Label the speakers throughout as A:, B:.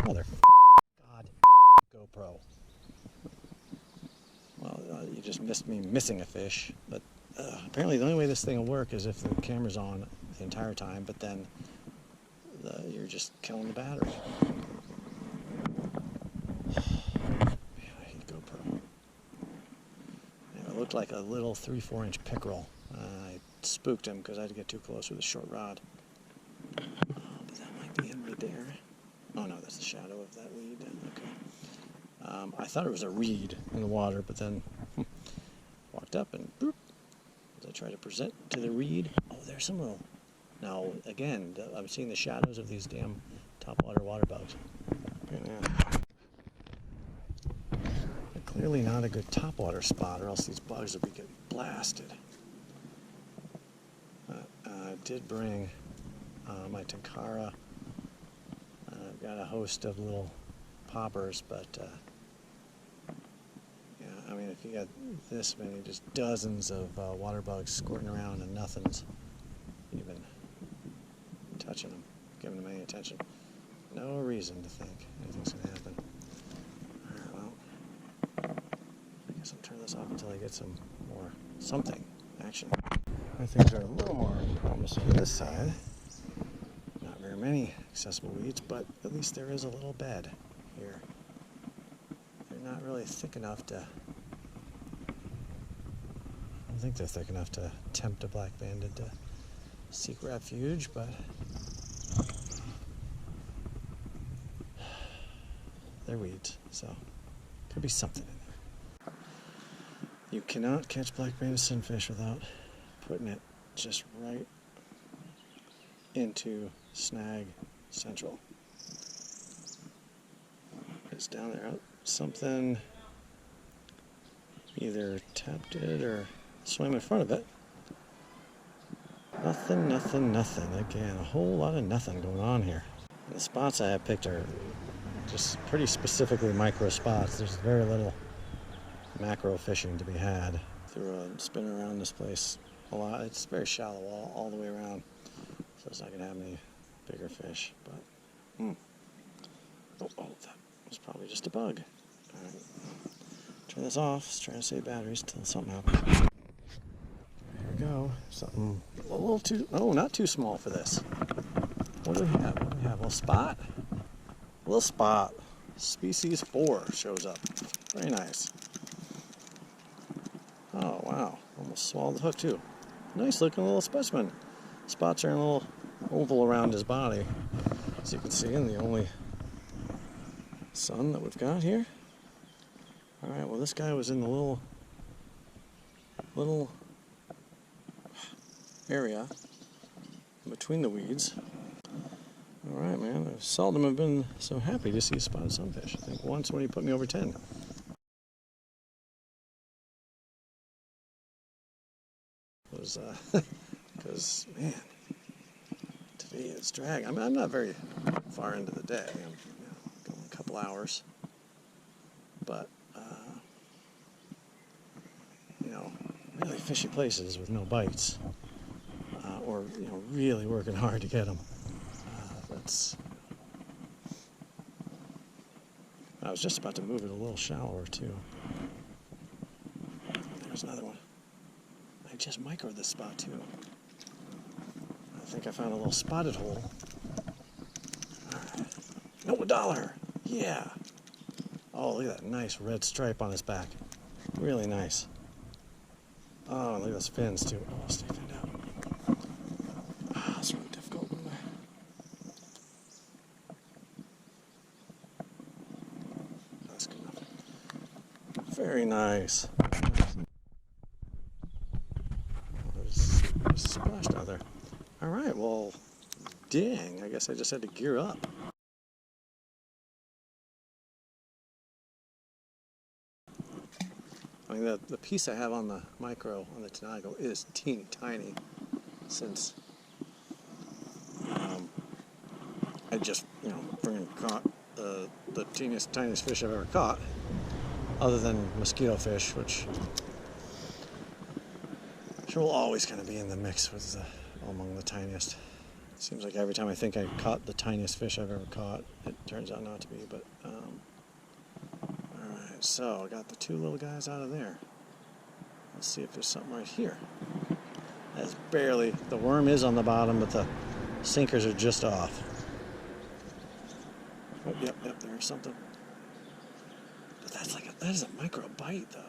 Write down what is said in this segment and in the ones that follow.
A: Mother. God. GoPro. Well, you just missed me missing a fish, but apparently the only way this thing will work is if the camera's on the entire time, but then you're just killing the battery. I hate GoPro. It looked like a little 3-4 inch pickerel. I spooked him because I had to get too close with a short rod. But that might be him right there. Oh no, that's the shadow of that weed. Okay. I thought it was a reed in the water, but then walked up and boop. As I try to present to the reed, oh, there's some little. Now again, I'm seeing the shadows of these damn topwater water bugs. Clearly not a good topwater spot, or else these bugs would be getting blasted. I did bring my Tenkara. I've got a host of little poppers, but yeah, I mean, if you got this many, just dozens of water bugs squirting around and nothing's even touching them, giving them any attention. No reason to think anything's going to happen. Alright, well, I guess I'll turn this off until I get some more something action. Things are a little more promising on this side. Not very many accessible weeds, but at least there is a little bed here. They're not really thick enough to... I don't think they're thick enough to tempt a black-banded to seek refuge, but they're weeds, so could be something in there. You cannot catch black-banded sunfish without putting it just right into snag central. It's down there. Something either tapped it or swam in front of it. Nothing, nothing, nothing. Again, a whole lot of nothing going on here. And the spots I have picked are just pretty specifically micro spots. There's very little macro fishing to be had. Through a spin around this place a lot. It's very shallow all the way around, so it's not going to have any bigger fish. But oh, that was probably just a bug. All right, turn this off. Let's try to save batteries till something happens. There we go. Something a little too, not too small for this. What do we have? What do we have? A little spot. A little spot. Species 4 shows up. Very nice. Oh wow! Almost swallowed the hook too. Nice looking little specimen. Spots are in a little oval around his body, as you can see, and the only sun that we've got here. All right, well this guy was in the little area in between the weeds. All right, man. I seldom have been so happy to see a spotted sunfish. I think once when he put me over 10. Was because man, today it's drag. I mean, I'm not very far into the day. I'm going a couple hours, but really fishy places with no bites, or really working hard to get them. I was just about to move it a little shallower too. There's another one. I just microed this spot too. I think I found a little spotted hole. Alright. No, $1! Yeah! Oh, look at that nice red stripe on his back. Really nice. Oh, and look at those fins too. Oh, stay finned out. Ah, it's really difficult, isn't it? That's good enough. Very nice. Splashed out there. Alright, well, dang, I guess I just had to gear up. I mean, the piece I have on the micro, on the Tanago, is teeny tiny, since I just, freaking caught the tiniest fish I've ever caught, other than mosquito fish, which sure will always kind of be in the mix with among the tiniest. Seems like every time I think I caught the tiniest fish I've ever caught, it turns out not to be, but, alright, so I got the two little guys out of there. Let's see if there's something right here. That's barely, the worm is on the bottom, but the sinkers are just off. Oh, yep, there's something. But that's like, that is a micro bite, though.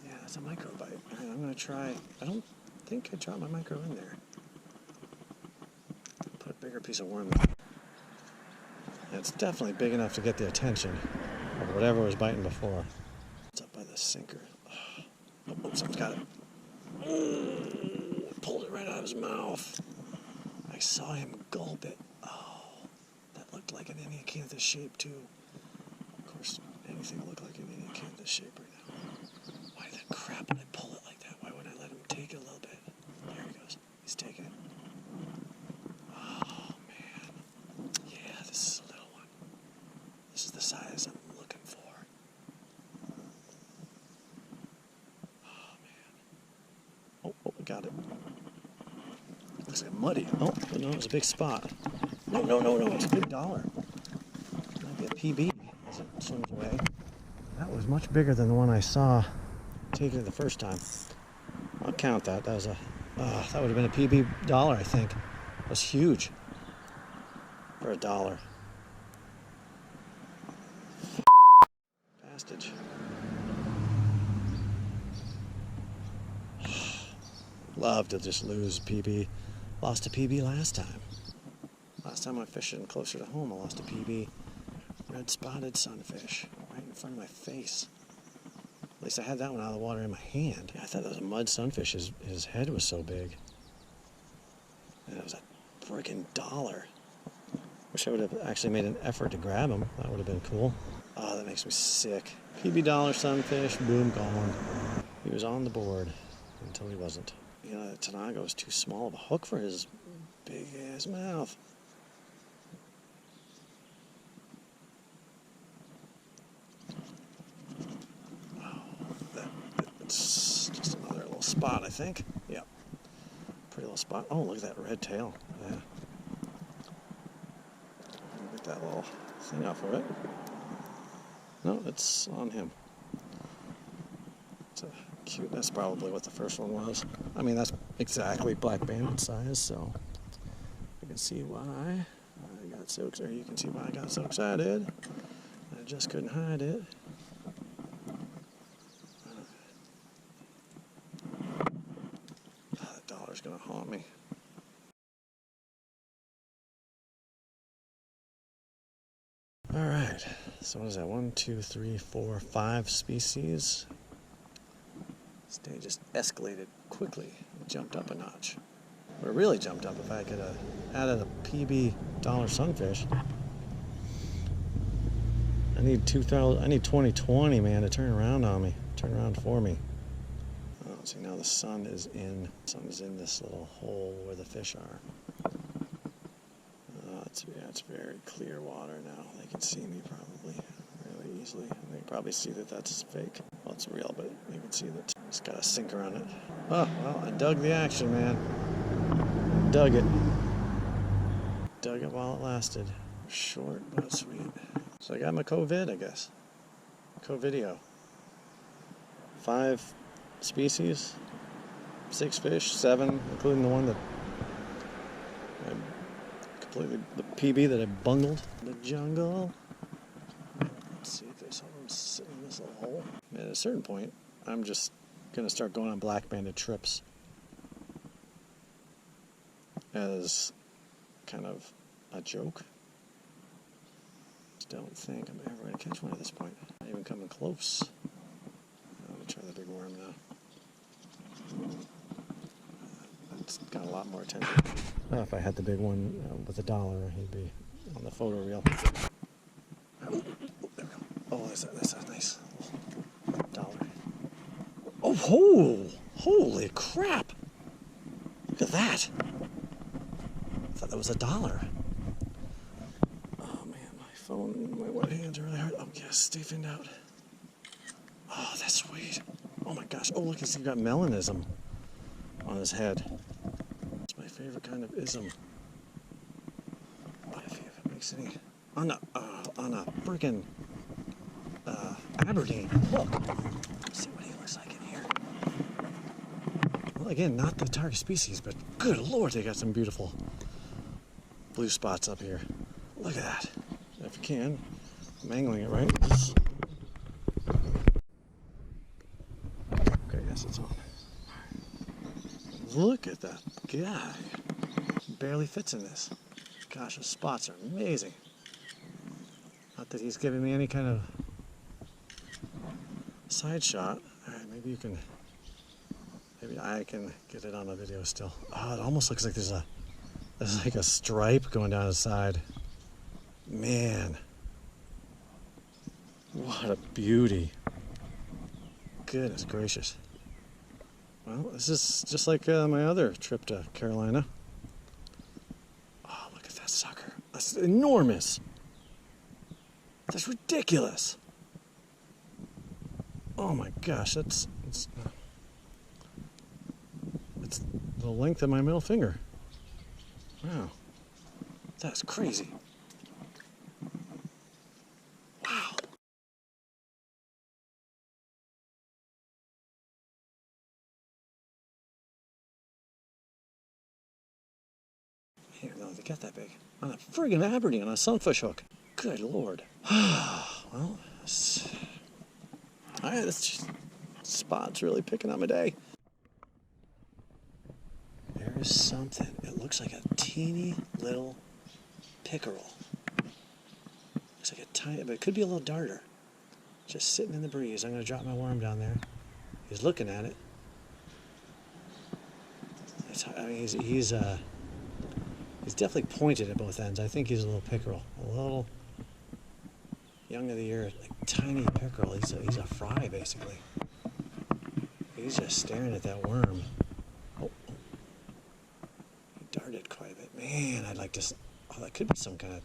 A: Yeah, that's a micro bite. Alright, I'm gonna try, I don't think I dropped my micro in there. Put a bigger piece of worm in. Yeah, it's definitely big enough to get the attention of whatever was biting before. It's up by the sinker. Oh, someone's got it. Pulled it right out of his mouth. I saw him gulp it. Oh, that looked like an Indian shape too. Of course, anything will look like an Indian shape right now. Why the crap would I pull it like that? Why would I let him take it a little bit? There he goes. He's taking it. Oh, man. Yeah, this is a little one. This is the size I'm looking for. Oh, man. Oh, I got it. Looks like muddy. Oh, no, it's a big spot. No, it's a big dollar. Might be a PB as it swims away. That was much bigger than the one I saw taking it the first time. I'll count that. That was a, that would have been a PB dollar, I think. It was huge for $1. Bastage. Love to just lose PB. Lost a PB last time. Last time I went fishing closer to home, I lost a PB. Red spotted sunfish right in front of my face. At least I had that one out of the water in my hand. Yeah, I thought that was a mud sunfish. His head was so big. And it was a friggin' $1. Wish I would have actually made an effort to grab him. That would have been cool. Oh, that makes me sick. PB dollar sunfish, boom, gone. He was on the board until he wasn't. You know, that Tanago was too small of a hook for his big ass mouth. It's just another little spot, I think. Yep. Pretty little spot. Oh, look at that red tail. Yeah. Get that little thing off of it. No, it's on him. It's a cute. That's probably what the first one was. I mean, that's exactly black-banded size, so you can see why I got so excited. You can see why I got so excited. I just couldn't hide it. Gonna haunt me. All right, so what is that? 1, 2, 3, 4, 5 species. This day just escalated quickly. It jumped up a notch. Or really jumped up if I could have added a PB dollar sunfish. I need 2020, man, to turn around on me. Turn around for me. Oh, see, now the sun is in this little hole where the fish are. It's very clear water now. They can see me probably really easily. They can probably see that that's fake. Well, it's real, but you can see that it's got a sinker on it. Oh, well, I dug the action, man. Dug it. Dug it while it lasted. Short but sweet. So I got my COVID, I guess. Co-video. 5 species, 6 fish, 7, including the one that the PB that I bungled. The jungle. Let's see if there's something sitting in this little hole. And at a certain point, I'm just going to start going on black-banded trips as kind of a joke. Don't think I'm ever going to catch one at this point. Not even coming close. I'm going to try the big worm now. It's got a lot more attention. If I had the big one with $1, he'd be on the photo reel. Oh, there we go. Oh, that's a nice $1. Oh, holy crap! Look at that. I thought that was $1. Oh man, my phone, my wet hands are really hard. Oh yes, stay finned out. Oh, that's sweet. Oh my gosh. Oh look, he's got melanism on his head. favorite kind of ism. If it makes any... On a friggin' Aberdeen. Look. Let's see what he looks like in here. Well, again, not the target species, but good lord, they got some beautiful blue spots up here. Look at that. If you can, I'm angling it right. Okay, yes, it's on. Look at that guy. Barely fits in this. Gosh, the spots are amazing. Not that he's giving me any kind of side shot. Alright, maybe I can get it on the video still. Oh, it almost looks like there's like a stripe going down his side. Man. What a beauty. Goodness gracious. Well, this is just like my other trip to Carolina. Oh, look at that sucker. That's enormous. That's ridiculous. Oh my gosh, it's the length of my middle finger. Wow. That's crazy. Wow. Here, no, they got that big. On a friggin' Aberdeen on a sunfish hook. Good lord. Well, alright, that's just spot's really picking up my day. There is something. It looks like a teeny little pickerel. Looks like a tiny, but it could be a little darter. Just sitting in the breeze. I'm going to drop my worm down there. He's looking at it. I mean, he's definitely pointed at both ends. I think he's a little pickerel. A little young of the year, like tiny pickerel. He's a fry, basically. He's just staring at that worm. Oh. He darted quite a bit. Man, I'd like to... Oh, that could be some kind of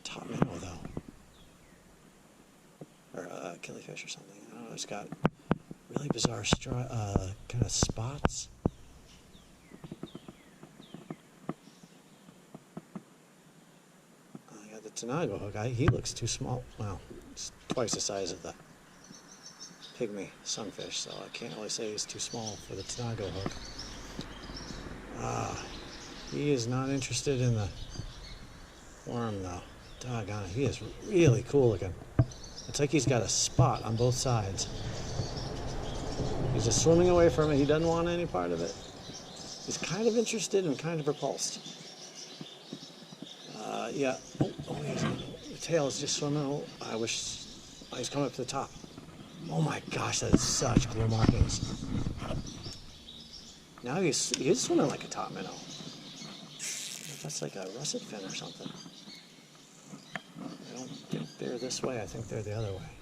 A: top minnow, though. Or killifish or something. I don't know. It's got really bizarre kind of spots. I got the Tanago hook. He looks too small. Wow, it's twice the size of the pygmy sunfish, so I can't really say he's too small for the Tanago hook. He is not interested in the worm, though. Doggone it, he is really cool looking. It's like he's got a spot on both sides. He's just swimming away from it. He doesn't want any part of it. He's kind of interested and kind of repulsed. Yeah. Oh, the tail is just swimming. Oh, I wish... Oh, he's coming up to the top. Oh my gosh, that is such cool markings. Now he is swimming like a top minnow. That's like a russet fin or something. They don't get there this way. I think they're the other way.